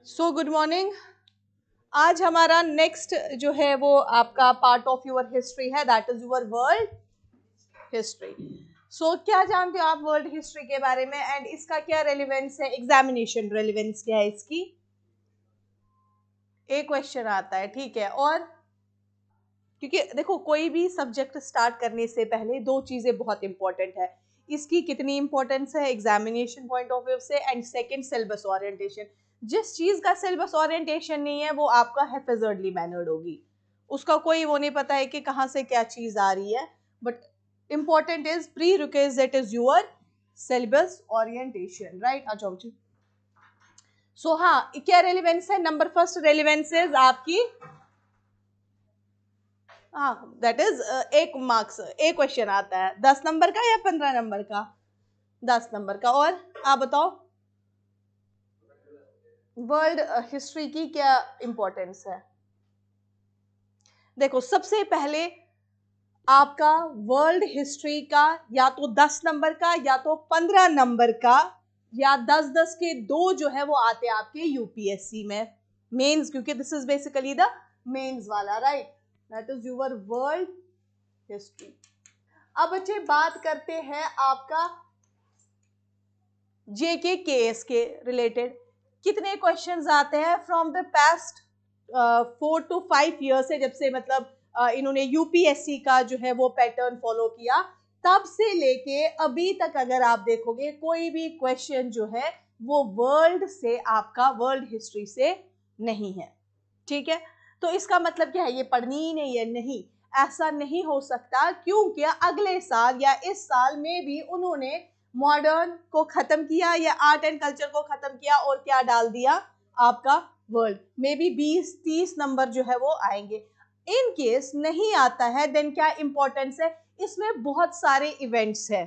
So good morning. आज हमारा next जो है वो आपका पार्ट ऑफ योर हिस्ट्री है, that is your world history. So क्या जानते हो आप वर्ल्ड हिस्ट्री के बारे में एंड इसका क्या रेलिवेंस है, एग्जामिनेशन रेलिवेंस क्या है इसकी? एक क्वेश्चन आता है, ठीक है। और क्योंकि देखो कोई भी सब्जेक्ट स्टार्ट करने से पहले दो चीजें बहुत इंपॉर्टेंट है, इसकी कितनी इंपॉर्टेंस है एग्जामिनेशन पॉइंट ऑफ व्यू से, एंड सेकंड सिलेबस ओरिएंटेशन। जिस चीज का सिलेबस ओरिएंटेशन नहीं है वो आपका हैफेजर्डली मैनर्ड होगी, उसका कोई वो नहीं पता है कि कहाँ से क्या चीज आ रही है। But important is pre requisite is your syllabus orientation, right. अच्छा बच्चों, सो हाँ, क्या रेलिवेंस है? नंबर फर्स्ट रेलिवेंस इज आपकी, हाँ दैट इज एक मार्क्स, एक क्वेश्चन आता है 10 नंबर का या 15 नंबर का? 10 नंबर का। और आप बताओ वर्ल्ड हिस्ट्री की क्या इंपॉर्टेंस है? देखो सबसे पहले आपका वर्ल्ड हिस्ट्री का या तो 10 नंबर का या तो 15 नंबर का या 10-10 के दो जो है वो आते हैं आपके यूपीएससी में मेंस, क्योंकि this is basically the mains वाला, right. That is your world history. अब बच्चे बात करते हैं आपका जेके केएस के रिलेटेड। कितने क्वेश्चंस आते हैं from the past 4 to 5 year से, जब से मतलब इन्होंने यूपीएससी का जो है वो पैटर्न फॉलो किया, तब से लेके अभी तक अगर आप देखोगे कोई भी क्वेश्चन जो है वो वर्ल्ड से, आपका वर्ल्ड हिस्ट्री से नहीं है, ठीक है। तो इसका मतलब क्या है, ये पढ़नी ही नहीं है? नहीं, ऐसा नहीं हो सकता, क्योंकि अगले साल या इस साल में भी उन्होंने मॉडर्न को खत्म किया या आर्ट एंड कल्चर को खत्म किया और क्या डाल दिया आपका वर्ल्ड में भी 20-30 नंबर जो है वो आएंगे। इन केस नहीं आता है देन क्या इंपॉर्टेंस है? इसमें बहुत सारे इवेंट्स है,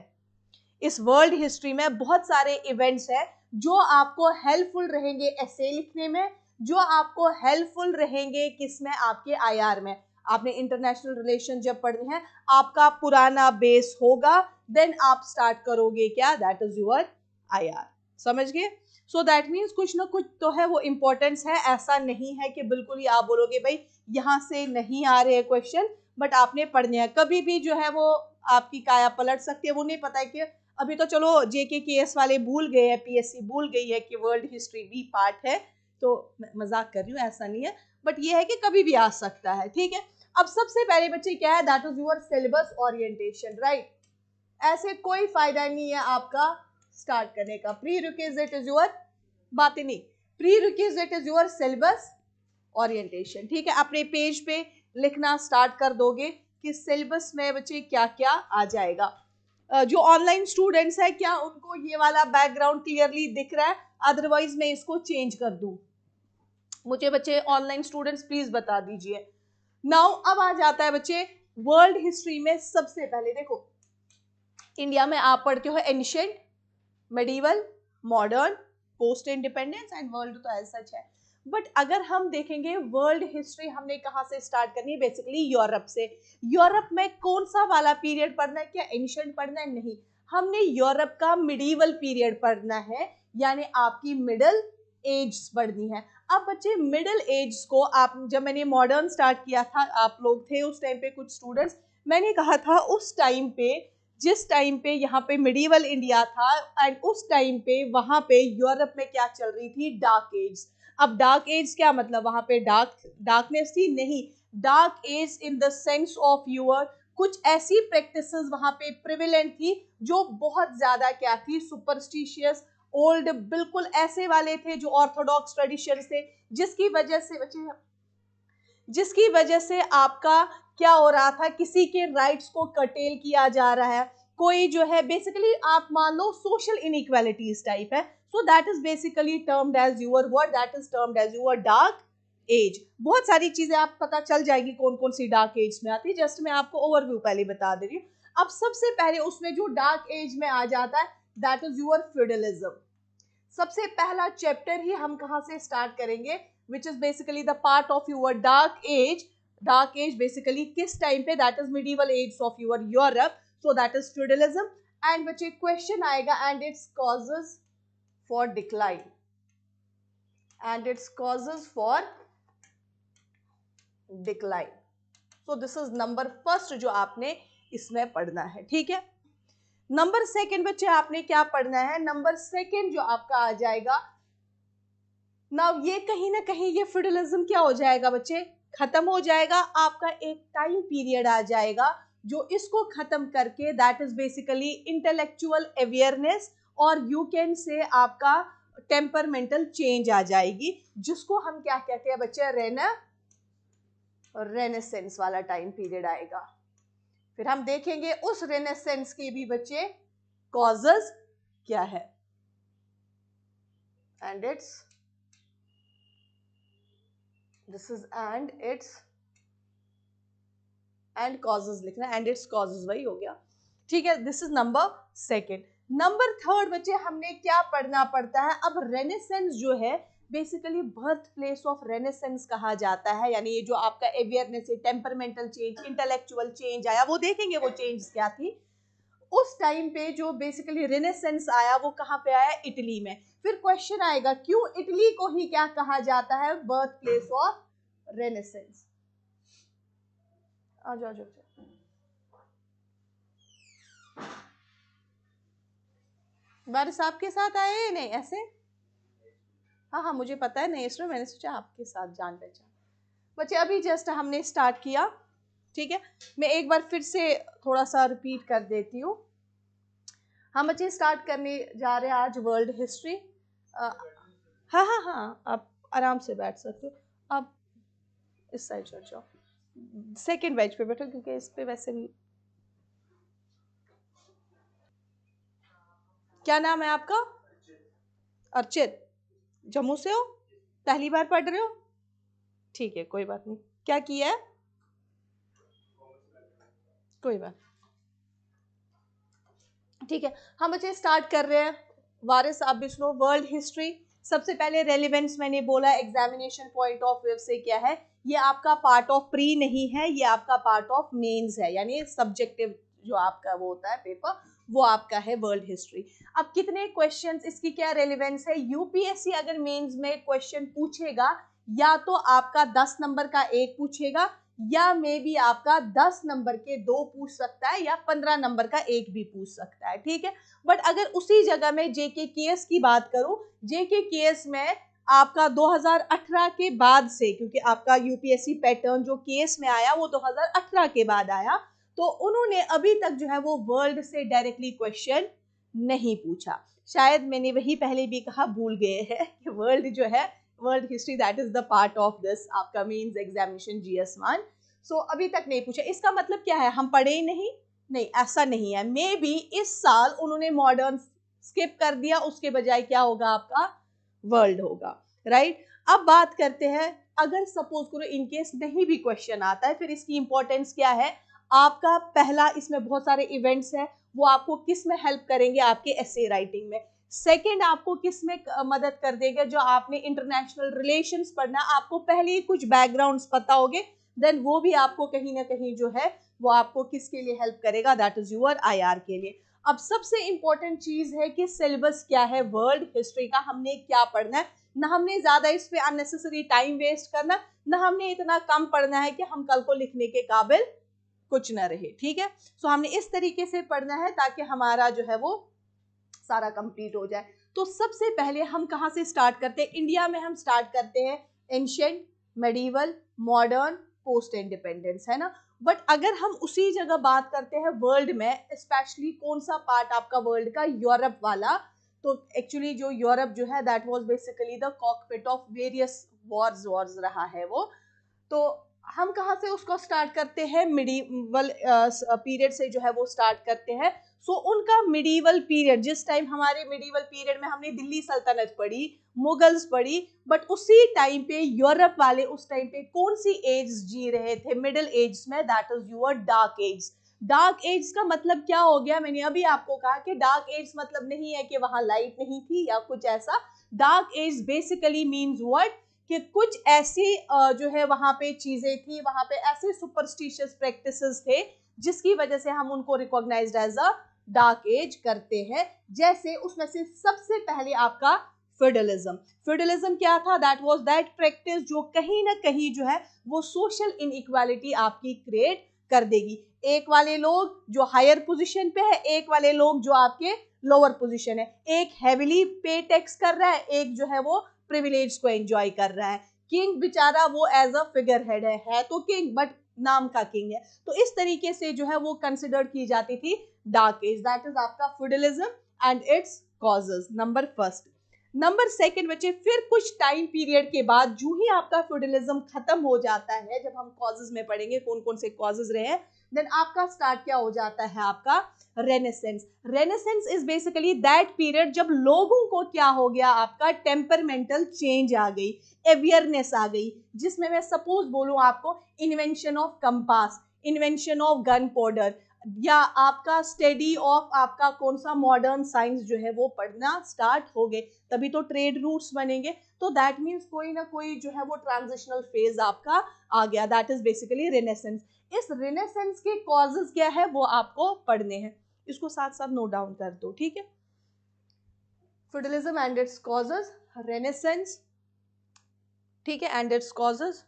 इस वर्ल्ड हिस्ट्री में बहुत सारे इवेंट्स है जो आपको हेल्पफुल रहेंगे एसे लिखने में, जो आपको हेल्पफुल रहेंगे किसमें, आपके आईआर में। आपने इंटरनेशनल रिलेशन जब पढ़ने हैं, आपका पुराना बेस होगा, देन आप स्टार्ट करोगे क्या, दैट इज योर आईआर। समझ गए? सो दैट मीन्स कुछ ना कुछ तो है वो इंपॉर्टेंस है, ऐसा नहीं है कि बिल्कुल ही आप बोलोगे भाई यहाँ से नहीं आ रहे हैं क्वेश्चन, बट आपने पढ़ने हैं। कभी भी जो है वो आपकी काया पलट सकती है, वो नहीं पता है कि अभी तो चलो जेके केएस वाले भूल गए हैं, पीएससी भूल गई है कि वर्ल्ड हिस्ट्री भी पार्ट है, तो मजाक कर रही हूँ, ऐसा नहीं है, बट ये है कि कभी भी आ सकता है, ठीक है। अब सबसे पहले बच्चे क्या है, that is your syllabus orientation, right. ऐसे कोई फायदा नहीं है आपका स्टार्ट करने का। प्री रिक्विजिट इज योर, बातें नहीं, pre requisite is your syllabus orientation, ठीक है। अपने पेज पे लिखना स्टार्ट कर दोगे कि सिलेबस में बच्चे क्या क्या आ जाएगा। जो ऑनलाइन स्टूडेंट्स है, क्या उनको ये वाला बैकग्राउंड क्लियरली दिख रहा है? अदरवाइज मैं इसको चेंज कर दूं? मुझे बच्चे ऑनलाइन स्टूडेंट्स प्लीज बता दीजिए। नाउ अब आ जाता है बच्चे वर्ल्ड हिस्ट्री में। सबसे पहले देखो, इंडिया में आप पढ़ते हो ancient, medieval, modern, post independence and world, तो ऐसा सच है। बट अगर हम देखेंगे वर्ल्ड हिस्ट्री हमने कहाँ से स्टार्ट करनी है, बेसिकली यूरोप से। यूरोप में कौन सा वाला पीरियड पढ़ना है? क्या एंशिएंट पढ़ना है? नहीं, हमने यूरोप का मिडीवल पीरियड पढ़ना है, यानी आपकी मिडल एज पढ़नी है। अब बच्चे मिडिल एज को आप, जब मैंने मॉडर्न स्टार्ट किया था, आप लोग थे उस टाइम पे कुछ स्टूडेंट्स, मैंने कहा था उस टाइम पे, जिस टाइम पे यहाँ पे मिडीवल इंडिया था, एंड उस टाइम पे वहां पे यूरोप में क्या चल रही थी, डार्क एज। अब डार्क एज क्या मतलब, वहां पे डार्कनेस थी? नहीं, dark age in the sense of your, कुछ ऐसी प्रैक्टिसेस वहां पे प्रिविलेंट थी जो बहुत ज्यादा क्या थी, सुपरस्टिशियस, ओल्ड, बिल्कुल ऐसे वाले थे जो ऑर्थोडॉक्स ट्रेडिशन थे, जिसकी वजह से आपका क्या हो रहा था, किसी के राइट्स को कर्टेल किया जा रहा है, कोई जो है बेसिकली आप मान लो सोशल इनइक्वालिटीज टाइप है। So that is basically termed as your word, that is termed as your dark age. बहुत सारी चीजें आप पता चल जाएगी कौन कौन सी डार्क एज में आती है, जस्ट मैं आपको ओवरव्यू पहले बता दे रही हूँ। अब सबसे पहले उसमें जो डार्क एज में आ जाता है, दैट इज यूर फ्यूडलिज्म। सबसे पहला चैप्टर ही हम कहां से स्टार्ट करेंगे, which is basically the part of your dark age. Dark age basically किस टाइम पे, that is medieval age of your Europe, so that is feudalism. And बच्चे question आएगा, and its causes for decline. and its causes for decline. So this is number first जो आपने इसमें पढ़ना है, ठीक है। नंबर सेकंड बच्चे आपने क्या पढ़ना है, नंबर सेकंड जो आपका आ जाएगा ना, ये कहीं ना कहीं ये फ्यूडलिज्म क्या हो जाएगा बच्चे, खत्म हो जाएगा। आपका एक टाइम पीरियड आ जाएगा जो इसको खत्म करके that is basically intellectual awareness और यू कैन से आपका टेम्परमेंटल चेंज आ जाएगी, जिसको हम क्या कहते हैं बच्चे, रेनेसेंस वाला टाइम पीरियड आएगा। फिर हम देखेंगे उस रेनेसेंस के भी बच्चे कॉजेस क्या है, and it's this is and causes लिखना, एंड इट्स कॉजेस वही हो गया, ठीक है। This is number second. Number third बच्चे हमने क्या पढ़ना पड़ता है, अब रेनेसेंस जो है basically birth place of renaissance कहा जाता है, यानी ये जो आपका अवेयरनेस है, टेम्परमेंटल चेंज, इंटेलेक्चुअल चेंज आया, वो देखेंगे वो चेंज क्या थी। उस टाइम पे जो बेसिकली रेनेसेंस आया वो कहाँ पे आया, इटली में। फिर क्वेश्चन आएगा क्यों इटली को ही क्या कहा जाता है, बर्थ प्लेस ऑफ रेनेसेंस। आ जाओ बारिश आपके साथ आए नहीं ऐसे, हाँ हाँ मुझे पता है, नहीं इसमें मैंने सोचा आपके साथ जान पहचान। बच्चे अभी जस्ट हमने स्टार्ट किया, ठीक है। मैं एक बार फिर से थोड़ा सा रिपीट कर देती हूँ। हम बच्चे स्टार्ट करने जा रहे हैं आज वर्ल्ड हिस्ट्री। हाँ हाँ हाँ आप आराम से बैठ सकते हो, आप इस साइड चल जाओ, सेकेंड बेंच पे बैठो क्योंकि इस पे वैसे भी। क्या नाम है आपका, अर्चित, जम्मू से हो, पहली बार पढ़ रहे हो, ठीक है कोई बात नहीं। क्या किया है, कोई बात, ठीक है। हम बच्चे स्टार्ट कर रहे हैं, वारिस आप भी सुनो, वर्ल्ड हिस्ट्री। सबसे पहले रेलिवेंस मैंने बोला एग्जामिनेशन पॉइंट ऑफ व्यू से क्या है, ये आपका पार्ट ऑफ प्री नहीं है, ये आपका पार्ट ऑफ मेंस है, यानी सब्जेक्टिव जो आपका वो होता है पेपर, वो आपका है वर्ल्ड हिस्ट्री। अब कितने क्वेश्चंस, इसकी क्या रेलिवेंस है, यूपीएससी अगर मेंस में क्वेश्चन पूछेगा या तो आपका 10 नंबर का एक पूछेगा, या मे बी आपका 10 नंबर के 2 पूछ सकता है, या 15 नंबर का एक भी पूछ सकता है, ठीक है। बट अगर उसी जगह में जेके केएस की बात करूं, जेके केएस में आपका 2018 के बाद से, क्योंकि आपका यूपीएससी पैटर्न जो केएस में आया वो 2018 के बाद आया, तो उन्होंने अभी तक जो है वो वर्ल्ड से डायरेक्टली क्वेश्चन नहीं पूछा। शायद मैंने वही पहले भी कहा, भूल गए हैं कि वर्ल्ड जो है, world history that is the part of this आपका मेंस एग्जामिनेशन GS1। सो अभी तक नहीं पूछा, इसका मतलब क्या है, हम पढ़े ही नहीं, नहीं ऐसा नहीं है। मे बी इस साल उन्होंने मॉडर्न स्किप कर दिया, उसके बजाय क्या होगा आपका वर्ल्ड होगा, राइट। अब बात करते हैं, अगर सपोज करो इनकेस नहीं भी क्वेश्चन आता है, फिर इसकी इंपॉर्टेंस क्या है, आपका पहला इसमें बहुत सारे इवेंट्स हैं, वो आपको किस में हेल्प करेंगे, आपके एसे राइटिंग में। सेकंड आपको किस में मदद कर देगा, जो आपने इंटरनेशनल रिलेशंस पढ़ना, आपको पहले ही कुछ बैकग्राउंड्स पता होंगे, देन वो भी आपको कहीं ना कहीं जो है वो आपको किसके लिए हेल्प करेगा, दैट इज यूर IR के लिए। अब सबसे इंपॉर्टेंट चीज है कि सिलेबस क्या है वर्ल्ड हिस्ट्री का, हमने क्या पढ़ना है, ना हमने ज्यादा इस पे अननेसेसरी टाइम वेस्ट करना, ना हमने इतना कम पढ़ना है कि हम कल को लिखने के काबिल कुछ ना रहे, ठीक है। सो हमने इस तरीके से पढ़ना है ताकि हमारा जो है वो सारा कंप्लीट हो जाए। तो सबसे पहले हम कहाँ से स्टार्ट करते हैं, इंडिया में हम स्टार्ट करते हैं ancient, medieval, modern, post independence, है ना। बट अगर हम उसी जगह बात करते हैं वर्ल्ड में, स्पेशली कौन सा पार्ट आपका वर्ल्ड का, यूरोप वाला, तो एक्चुअली जो यूरोप जो है that was basically the cockpit of various Wars रहा है वो। तो हम कहाँ से उसको स्टार्ट करते हैं, मिडीवल पीरियड से जो है वो स्टार्ट करते हैं। सो उनका मिडीवल पीरियड, जिस टाइम हमारे मिडीवल पीरियड में हमने दिल्ली सल्तनत पढ़ी, मुगल्स पढ़ी, बट उसी टाइम पे यूरोप वाले उस टाइम पे कौन सी एज जी रहे थे, मिडिल एज में, that is your dark age. Dark age का मतलब क्या हो गया, मैंने अभी आपको कहा कि डार्क एज मतलब नहीं है कि वहां लाइट नहीं थी या कुछ ऐसा। Dark age basically means what, कि कुछ ऐसी जो है वहां पे चीजें थी, वहां पे ऐसे सुपरस्टिशियस प्रैक्टिसेस थे जिसकी वजह से हम उनको recognized as a dark age करते हैं। जैसे उसमें से सबसे पहले आपका फ्यूडलिज्म। फ्यूडलिज्म क्या था? दैट वाज दैट प्रैक्टिस जो कहीं ना कहीं जो है वो सोशल इनइक्वालिटी आपकी क्रिएट कर देगी। एक वाले लोग जो हायर पोजीशन पे है, एक वाले लोग जो आपके लोअर पोजीशन है, एक हेविली पे टैक्स कर रहा है, एक जो है वो प्रिविलेज को एंजॉय कर रहा है। किंग बेचारा वो एज अ फिगर हेड है तो किंग, बट नाम का किंग है। तो इस तरीके से जो है वो कंसिडर की जाती थी डार्क एज। दैट इज आपका feudalism and its causes, number first. Number second बच्चे, फिर कुछ टाइम पीरियड के बाद जो ही आपका फ्यूडलिज्म खत्म हो जाता है, जब हम कॉजेज में पढ़ेंगे कौन कौन से कॉजेज रहे हैं, देन आपका स्टार्ट क्या हो जाता है? आपका renaissance. Renaissance is basically that period जब लोगों को क्या हो गया? आपका टेम्परमेंटल चेंज आ गई, अवेयरनेस आ गई, जिसमें मैं सपोज बोलूं आपको invention of compass, invention of gun powder, या आपका स्टडी ऑफ आपका कौन सा मॉडर्न साइंस जो है वो पढ़ना स्टार्ट हो गए, तभी तो ट्रेड रूट्स बनेंगे। तो दैट मीन्स कोई ना कोई जो है वो ट्रांजिशनल फेज आपका आ गया। That is basically renaissance. इस रेनेसेंस के कॉजेज क्या है वो आपको पढ़ने हैं, इसको साथ साथ नोट डाउन कर दो, ठीक है? Feudalism and its causes, renaissance, ठीक है, एंड इट्स कॉजेज।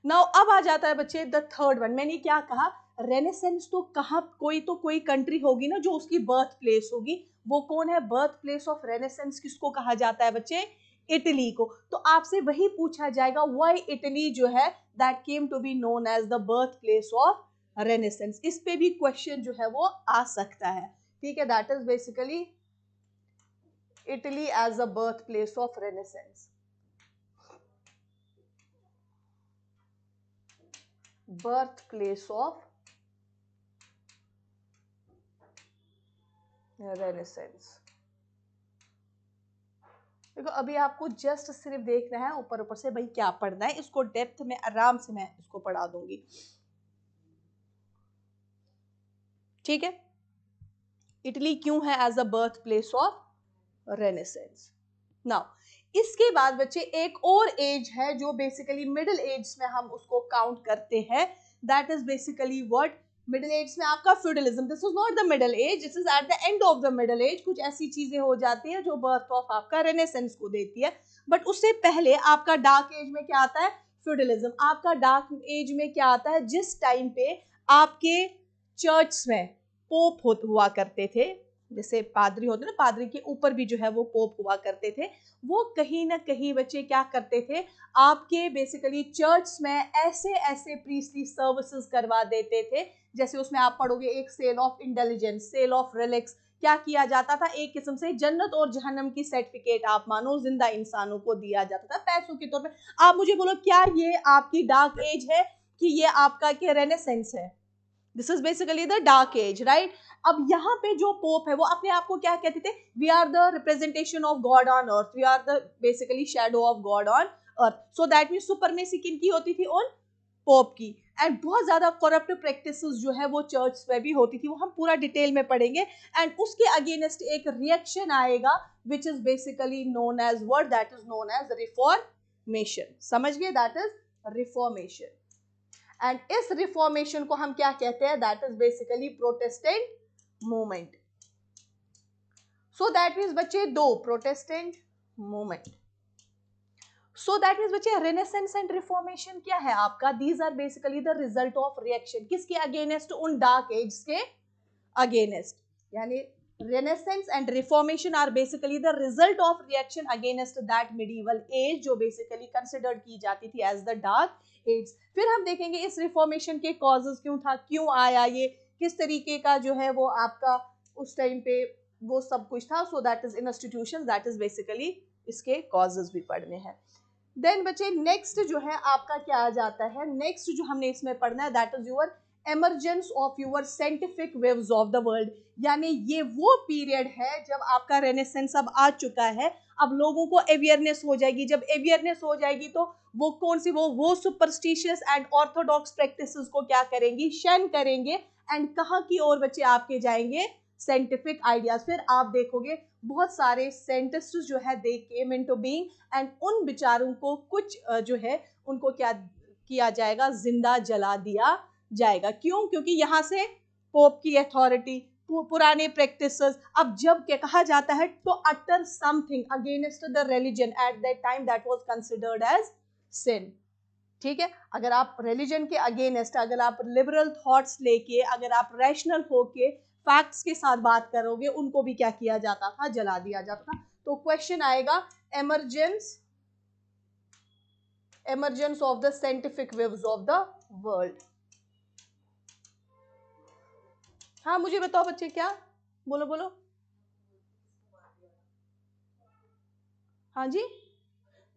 नाउ अब आ जाता है बच्चे द थर्ड वन। मैंने क्या कहा? रेनेसेंस तो कहाँ, कोई कंट्री होगी ना जो उसकी बर्थ प्लेस होगी, वो कौन है? बर्थ प्लेस ऑफ रेनेसेंस किसको कहा जाता है बच्चे? इटली को। तो आपसे वही पूछा जाएगा, व्हाई इटली जो है that came to be known as the birth place of renaissance. इस पे भी क्वेश्चन जो है वो आ सकता है, ठीक है? That is basically Italy as a birth place of renaissance, birth place of renaissance. देखो अभी आपको जस्ट सिर्फ देखना है ऊपर ऊपर से भाई क्या पढ़ना है, इसको डेप्थ में आराम से मैं इसको पढ़ा दूंगी, ठीक है? इटली क्यों है as a birth place of renaissance. Now इसके बाद बच्चे एक और एज है जो बेसिकली मिडिल एज में हम उसको काउंट करते हैं। That is basically what? Middle age में आपका feudalism. This is not the middle age, this is at the end of the middle age. कुछ ऐसी चीजें हो जाती है जो बर्थ ऑफ आपका रेनेसेंस को देती है, बट उससे पहले आपका डार्क एज में क्या आता है? फ्यूडलिज्म। आपका डार्क एज में क्या आता है? जिस टाइम पे आपके चर्च में पोप हुआ करते थे, जैसे पादरी होते ना, पादरी के ऊपर भी जो है वो पोप हुआ करते थे, वो कहीं ना कहीं बच्चे क्या करते थे? आपके बेसिकली चर्च में ऐसे ऐसे प्रीस्टली सर्विसेज करवा देते थे, जैसे उसमें आप पढ़ोगे एक sale of indulgences, sale of relics. क्या किया जाता था? एक किस्म से जन्नत और जहन्नम की सर्टिफिकेट आप मानो जिंदा इंसानों को दिया जाता था पैसों के तौर पे। आप मुझे बोलो, क्या ये आपकी डार्क एज है कि ये आपका क्या रेनेसेंस है? This is basically the dark age, right? अब यहाँ पे जो पोप है वो अपने आप को क्या कहते थे? We are the representation of God on earth, we are the basically shadow of God on earth. So that mean supremacy किनकी होती थी? उन पोप की। एंड बहुत ज्यादा करप्ट प्रैक्टिसेस जो है वो चर्च में भी होती थी, वो हम पूरा डिटेल में पढ़ेंगे। एंड उसके अगेंस्ट एक रिएक्शन आएगा which is basically known as what? That is known as reformation. समझ गए? That is reformation. एंड इस रिफॉर्मेशन को हम क्या कहते हैं? That is basically protestant movement. So that means बच्चे दो protestant movement. So that means बच्चे रेनेसेंस एंड रिफॉर्मेशन क्या है आपका? These are basically the result of reaction. किसके अगेंस्ट? उन डार्क एज के अगेंस्ट। यानी renaissance and reformation are basically the result of reaction against that medieval age जो basically considered की जाती थी एज द डार्क एज। फिर हम देखेंगे इस रिफॉर्मेशन के कॉजेस क्यों था, क्यों आया ये, किस तरीके का जो है वो आपका उस टाइम पे वो सब कुछ था। सो that is institution, that is basically इसके कॉजेस भी पढ़ने हैं। देन बच्चे नेक्स्ट जो है आपका क्या आ जाता है? नेक्स्ट जो हमने इसमें पढ़ना है that is your emergence of your scientific waves of the world. यानी ये वो पीरियड है जब आपका रेनेसेंस अब आ चुका है, अब लोगों को अवेयरनेस हो जाएगी। जब अवेयरनेस हो जाएगी तो वो कौन सी वो सुपरस्टिशियस एंड ऑर्थोडॉक्स प्रैक्टिसेस को क्या करेंगी? शन करेंगे। एंड कहाँ की ओर बच्चे आपके जाएंगे? Scientific ideas. फिर आप देखोगे बहुत सारे साइंटिस्ट जो है दे केम इनटू बीइंग, एंड उन बेचारों को कुछ जो है उनको क्या किया जाएगा? जिंदा जला दिया जाएगा। क्यों? क्योंकि यहाँ से पोप की अथॉरिटी, पुराने प्रैक्टिसेस। अब जब क्या कहा जाता है to utter something against the religion at that time that was considered as sin. ठीक है, अगर आप रिलीजन के अगेंस्ट, अगर आप लिबरल थॉट्स लेके, अगर आप रैशनल होके फैक्ट्स के साथ बात करोगे, उनको भी क्या किया जाता था, जला दिया जाता था। तो क्वेश्चन आएगा emergence of the scientific views of the world। हाँ मुझे बताओ बच्चे, क्या बोलो बोलो। हाँ जी,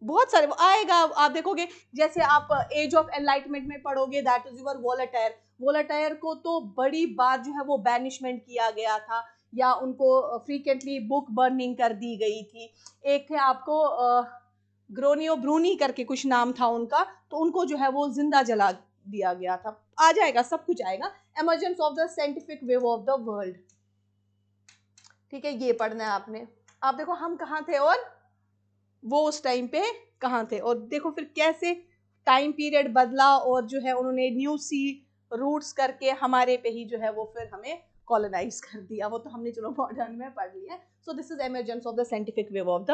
बहुत सारे आएगा, आप देखोगे जैसे आप एज ऑफ एनलाइटमेंट में पढ़ोगे, दैट इज यूर वोलेटायर। वोलेटायर को तो बड़ी बार जो है वो बैनिशमेंट किया गया था, या उनको फ्रीक्वेंटली बुक बर्निंग कर दी गई थी। एक थे आपको ग्रोनियो ब्रूनी करके कुछ नाम था उनका, तो उनको जो है वो जिंदा जला दिया गया था। आ जाएगा, सब कुछ आएगा। Emergence of the scientific wave of the world, ठीक है, ये पढ़ना है आपने। आप देखो हम कहाँ थे और वो उस टाइम पे कहाँ थे, और देखो फिर कैसे टाइम पीरियड बदला, और जो है उन्होंने न्यू सी रूट्स करके हमारे पे ही जो है वो फिर हमें कॉलोनाइज कर दिया। वो तो हमने चलो मॉडर्न में पढ़ लिया। So this is emergence of the scientific wave of the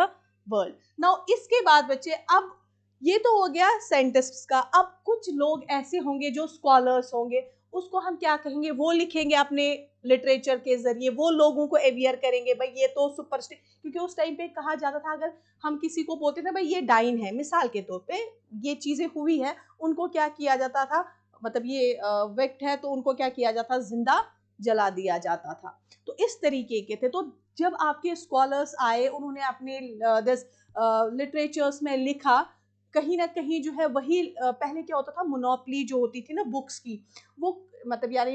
world. Now इसके बाद बच्चे, अब ये तो हो गया साइंटिस्ट्स का। अब कुछ लोग ऐसे होंगे जो स्कॉलर्स होंगे, उसको हम क्या कहेंगे, वो लिखेंगे अपने लिटरेचर के जरिए, वो लोगों को अवेयर करेंगे भाई ये तो सुपरस्टिशन। क्योंकि उस टाइम पे कहा जाता था, अगर हम किसी को बोलते थे भाई ये डाइन है, मिसाल के तौर पे ये चीजें हुई है, उनको क्या किया जाता था, मतलब ये वेक्ट है, तो उनको क्या किया जाता, जिंदा जला दिया जाता था। तो इस तरीके के थे। तो जब आपके स्कॉलर्स आए, उन्होंने अपने लिटरेचर्स में लिखा, कहीं ना कहीं जो है वही पहले क्या होता था, मोनोपली जो होती थी ना बुक्स की, वो मतलब यानी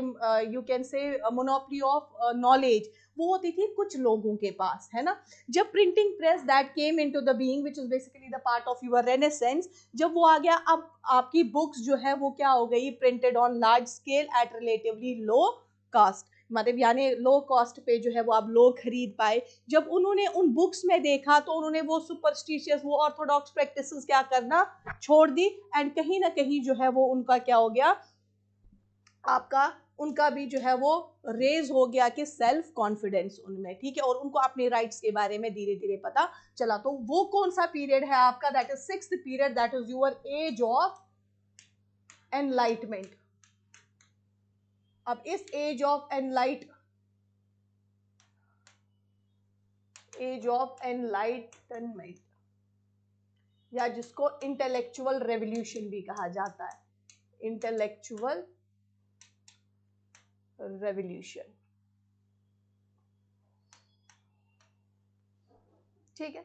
you can say monopoly of knowledge, वो होती थी कुछ लोगों के पास, है ना। जब printing press that came into the being which is basically the part of your renaissance, जब वो आ गया, अब आपकी बुक्स जो है वो क्या हो गई, printed on large scale at relatively low cost, मतलब यानी लो कॉस्ट पे जो है वो आप लोग खरीद पाए। जब उन्होंने उन बुक्स में देखा, तो उन्होंने वो सुपरस्टिशियस, वो ऑर्थोडॉक्स प्रैक्टिसेस क्या करना छोड़ दी, एंड कहीं ना कहीं जो है वो उनका क्या हो गया, आपका उनका भी जो है वो रेज हो गया कि सेल्फ कॉन्फिडेंस उनमें, ठीक है, और उनको अपने राइट्स के बारे में धीरे धीरे पता चला। तो वो कौन सा पीरियड है आपका, that is sixth period, that is your age of enlightenment. अब इस एज ऑफ एनलाइटनमेंट, या जिसको इंटेलेक्चुअल रेवोल्यूशन भी कहा जाता है, इंटेलेक्चुअल रेवोल्यूशन, ठीक है।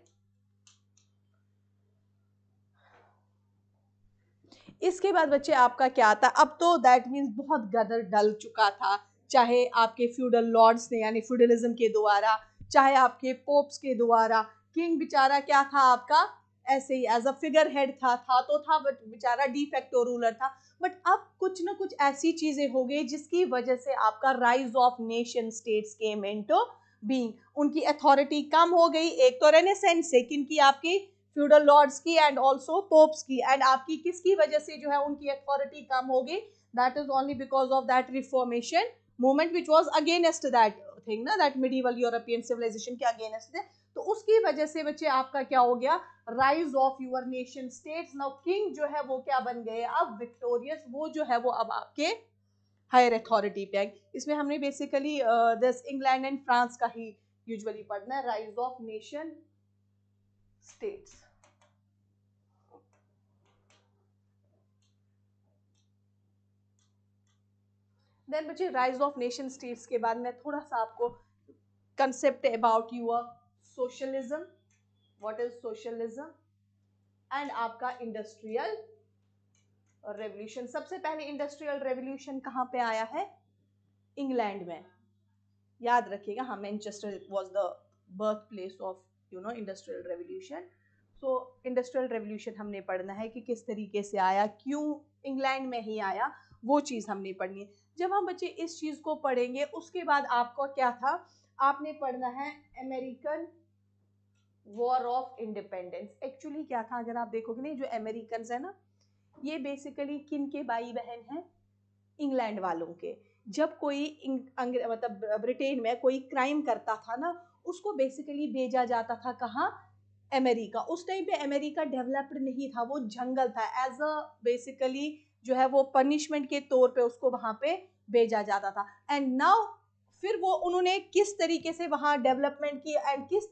इसके बाद बच्चे आपका क्या आता, अब तो दैट मीन्स बहुत गदर डल चुका था, चाहे आपके फ्यूडल लॉर्ड्स ने यानी फ्यूडलिज्म के द्वारा, चाहे आपके पोप्स के द्वारा। किंग बेचारा क्या था आपका, ऐसे ही एज अ फिगर हेड था तो था, बट बेचारा डी फैक्टो रूलर था। बट अब कुछ ना कुछ ऐसी चीजें हो गई जिसकी वजह से आपका rise of nation states came into being, उनकी अथॉरिटी कम हो गई। एक तो रेनेसेंस से, किनकी, आपकी फ्यूडल लॉर्ड्स की एंड ऑल्सो पोप्स की, एंड आपकी किसकी वजह से जो है उनकी अथॉरिटी कम हो गई, that is only because of that reformation movement which was against that thing ना, दैट मिडिवल यूरोपियन सिविलाइजेशन के अगेंस्ट थे। तो उसकी वजह से बच्चे आपका क्या हो गया, rise of your nation states. Now king जो है वो क्या बन गए अब, विक्टोरियस, वो जो है वो अब आपके हायर अथॉरिटी पे आए। इसमें हमने basically this England and France का ही यूजुअली पढ़ना है, rise of nation states. Then बच्चे राइज ऑफ नेशन स्टेट्स के बाद मैं थोड़ा सा आपको concept about your socialism, what is socialism, and आपका इंडस्ट्रियल रेवोल्यूशन। सबसे पहले इंडस्ट्रियल रेवोल्यूशन कहाँ पे आया है, इंग्लैंड में, याद रखिएगा। हाँ, Manchester was the birth place of industrial revolution. So industrial revolution हमने पढ़ना है कि किस तरीके से आया, क्यों इंग्लैंड में ही आया, वो चीज़ हमने पढ़नी है। जब हम बच्चे इस चीज़ को पढ़ेंगे, उसके बाद आपको क्या था, आपने पढ़ना है American war of independence. Actually क्या था, अगर आप देखोगे ना, जो अमेरिकन है ना, ये बेसिकली किन के भाई बहन हैं, इंग्लैंड वालों के। जब कोई मतलब ब्रिटेन में कोई क्राइम करता था ना, उसको बेसिकली भेजा जाता था कहाँ? अमेरिका। उस टाइम पे अमेरिका डेवलप्ड नहीं था, वो जंगल था। एज अ बेसिकली जो है वो पनिशमेंट के तौर पे उसको वहां पे भेजा जाता था। एंड नाउ फिर वो उन्होंने किस तरीके से वहां डेवलपमेंट की एंड किस